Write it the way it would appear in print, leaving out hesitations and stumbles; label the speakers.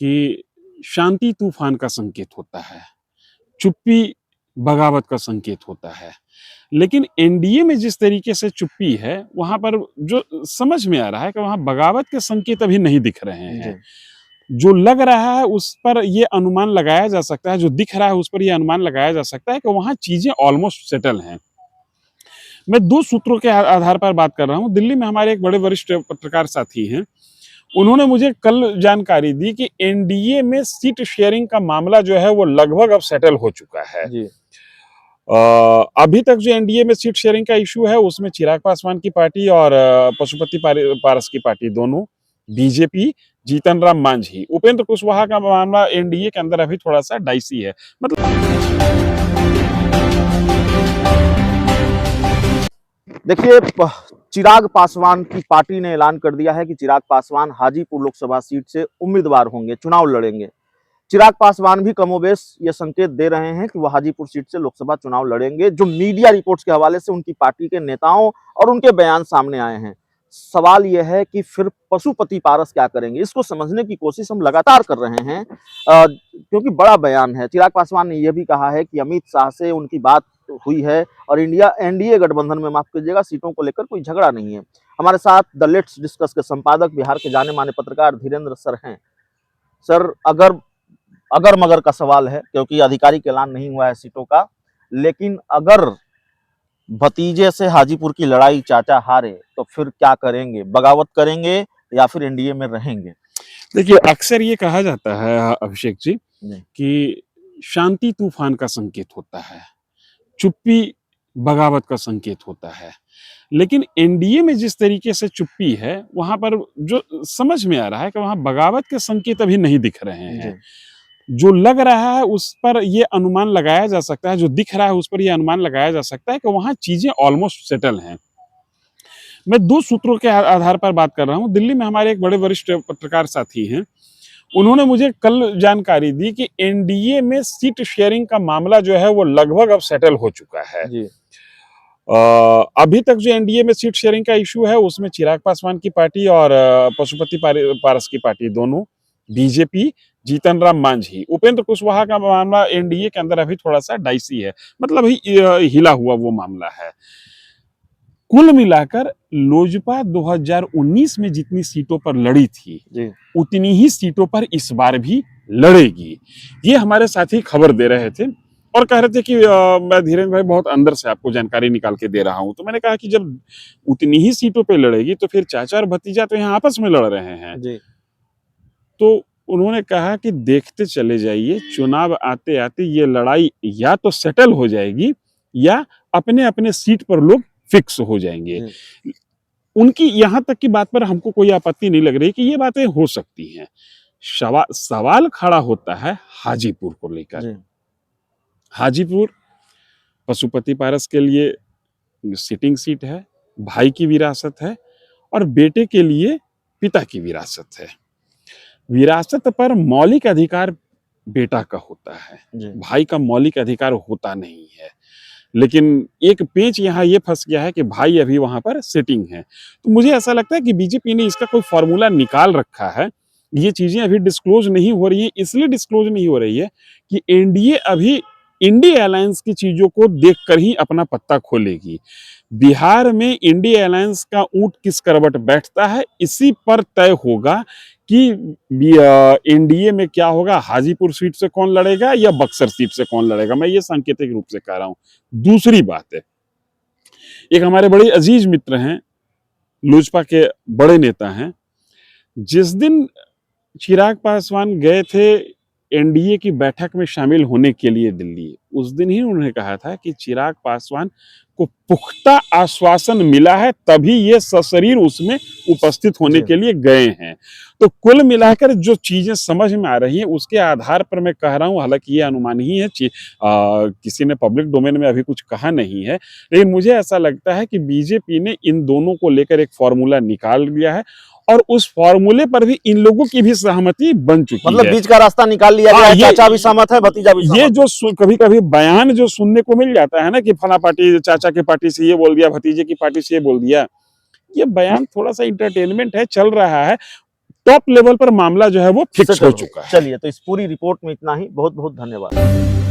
Speaker 1: कि शांति तूफान का संकेत होता है, चुप्पी बगावत का संकेत होता है। लेकिन एनडीए में जिस तरीके से चुप्पी है, वहाँ पर जो समझ में आ रहा है कि वहाँ बगावत के संकेत अभी नहीं दिख रहे हैं। जो लग रहा है उस पर ये अनुमान लगाया जा सकता है, जो दिख रहा है उस पर ये अनुमान लगाया जा सकता है कि वहाँ चीजें ऑलमोस्ट सेटल हैं। मैं 2 सूत्रों के आधार पर बात कर रहा हूँ। दिल्ली में हमारे एक बड़े वरिष्ठ पत्रकार साथी हैं। उन्होंने मुझे कल जानकारी दी कि एनडीए में सीट शेयरिंग का मामला जो है वो लगभग अब सेटल हो चुका है। अभी तक जो एनडीए में सीट शेयरिंग का इशू है उसमें चिराग पासवान की पार्टी और पशुपति पारस की पार्टी दोनों, बीजेपी, जीतन राम मांझी, उपेंद्र कुशवाहा का मामला एनडीए के अंदर अभी थोड़ा सा डाइसी है।
Speaker 2: देखिए, चिराग पासवान की पार्टी ने ऐलान कर दिया है कि चिराग पासवान हाजीपुर लोकसभा सीट से उम्मीदवार होंगे, चुनाव लड़ेंगे। चिराग पासवान भी कमोबेश ये संकेत दे रहे हैं कि वह हाजीपुर सीट से लोकसभा चुनाव लड़ेंगे। जो मीडिया रिपोर्ट्स के हवाले से उनकी पार्टी के नेताओं और उनके बयान सामने आए हैं। सवाल यह है कि फिर पशुपति पारस क्या करेंगे, इसको समझने की कोशिश हम लगातार कर रहे हैं, क्योंकि बड़ा बयान है। चिराग पासवान ने यह भी कहा है कि अमित शाह से उनकी बात हुई है और एनडीए गठबंधन में, माफ कीजिएगा, सीटों को लेकर कोई झगड़ा नहीं है। हमारे साथ द लेट्स डिस्कस के संपादक, बिहार के जाने माने पत्रकार धीरेन्द्र सर हैं। सर, अगर मगर का सवाल है, क्योंकि आधिकारिक ऐलान नहीं हुआ है सीटों का, लेकिन अगर भतीजे से हाजीपुर की लड़ाई चाचा हारे तो फिर क्या करेंगे? बगावत करेंगे या फिर एनडीए में रहेंगे?
Speaker 1: देखिए, अक्सर ये कहा जाता है अभिषेक जी कि शांति तूफान का संकेत होता है, चुप्पी बगावत का संकेत होता है। लेकिन एनडीए में जिस तरीके से चुप्पी है, वहां पर जो समझ में आ रहा है कि वहां बगावत के संकेत अभी नहीं दिख रहे हैं। जो लग रहा है उस पर ये अनुमान लगाया जा सकता है, जो दिख रहा है उस पर ये अनुमान लगाया जा सकता है कि वहां चीजें ऑलमोस्ट सेटल हैं। मैं 2 सूत्रों के आधार पर बात कर रहा हूँ। दिल्ली में हमारे एक बड़े वरिष्ठ पत्रकार साथी हैं। उन्होंने मुझे कल जानकारी दी कि एनडीए में सीट शेयरिंग का मामला जो है वो लगभग अब सेटल हो चुका है। अभी तक जो एनडीए में सीट शेयरिंग का इशू है उसमें चिराग पासवान की पार्टी और पशुपति पारस की पार्टी दोनों, बीजेपी, जीतन राम मांझी, उपेंद्र कुशवाहा का मामला एनडीए के अंदर अभी थोड़ा सा डाइसी है, मतलब हिला हुआ वो मामला है। कुल मिलाकर लोजपा 2019 में जितनी सीटों पर लड़ी थी उतनी ही सीटों पर इस बार भी लड़ेगी। ये हमारे साथी खबर दे रहे थे और कह रहे थे कि मैं धीरेन्द्र भाई बहुत अंदर से आपको जानकारी निकाल के दे रहा हूं। तो मैंने कहा कि जब उतनी ही सीटों पे लड़ेगी तो फिर चाचा और भतीजा तो यहाँ आपस में लड़ रहे हैं। तो उन्होंने कहा कि देखते चले जाइए, चुनाव आते आते ये लड़ाई या तो सेटल हो जाएगी या अपने अपने सीट पर लोग फिक्स हो जाएंगे। उनकी यहां तक की बात पर हमको कोई आपत्ति नहीं लग रही कि ये बातें हो सकती हैं। सवाल खड़ा होता है हाजीपुर को लेकर। हाजीपुर पशुपति पारस के लिए सिटिंग सीट है, भाई की विरासत है और बेटे के लिए पिता की विरासत है। विरासत पर मौलिक अधिकार बेटा का होता है, भाई का मौलिक अधिकार होता नहीं है। लेकिन एक पेच यहाँ ये फंस गया है कि भाई अभी वहां पर सिटिंग है। तो मुझे ऐसा लगता है कि बीजेपी ने इसका कोई फॉर्मूला निकाल रखा है। ये चीजें अभी डिस्क्लोज नहीं हो रही है, इसलिए डिस्क्लोज नहीं हो रही है कि एनडीए अभी इंडिया अलायंस की चीजों को देखकर ही अपना पत्ता खोलेगी। बिहार में इंडिया अलायंस का ऊंट किस करवट बैठता है, इसी पर तय होगा कि एनडीए में क्या होगा। हाजीपुर सीट से कौन लड़ेगा या बक्सर सीट से कौन लड़ेगा, मैं ये सांकेतिक रूप से कह रहा हूं। दूसरी बात है, एक हमारे बड़े अजीज मित्र हैं, लोजपा के बड़े नेता हैं, जिस दिन चिराग पासवान गए थे एनडीए की बैठक में शामिल होने के लिए दिल्ली, उस दिन ही उन्होंने कहा था कि चिराग पासवान को पुख्ता आश्वासन मिला है तभी ये सशरीर उसमें उपस्थित होने के लिए गए हैं। तो कुल मिलाकर जो चीजें समझ में आ रही हैं उसके आधार पर मैं कह रहा हूं, हालांकि ये अनुमान ही है, किसी ने पब्लिक डोमेन में अभी कुछ कहा नहीं है, लेकिन मुझे ऐसा लगता है कि बीजेपी ने इन दोनों को लेकर एक फॉर्मूला निकाल लिया है और उस फॉर्मूले पर भी इन लोगों की भी सहमति बन चुकी है।
Speaker 2: मतलब बीच का रास्ता निकाल लिया गया है, चाचा भी सहमत है, भतीजा भी सहमत है।
Speaker 1: ये जो कभी कभी बयान जो सुनने को मिल जाता है ना कि फला पार्टी चाचा की पार्टी से ये बोल दिया, भतीजे की पार्टी से ये बोल दिया, ये बयान थोड़ा सा इंटरटेनमेंट है, चल रहा है। टॉप लेवल पर मामला जो है वो फिक्स हो चुका है।
Speaker 2: चलिए, तो इस पूरी रिपोर्ट में इतना ही। बहुत बहुत धन्यवाद।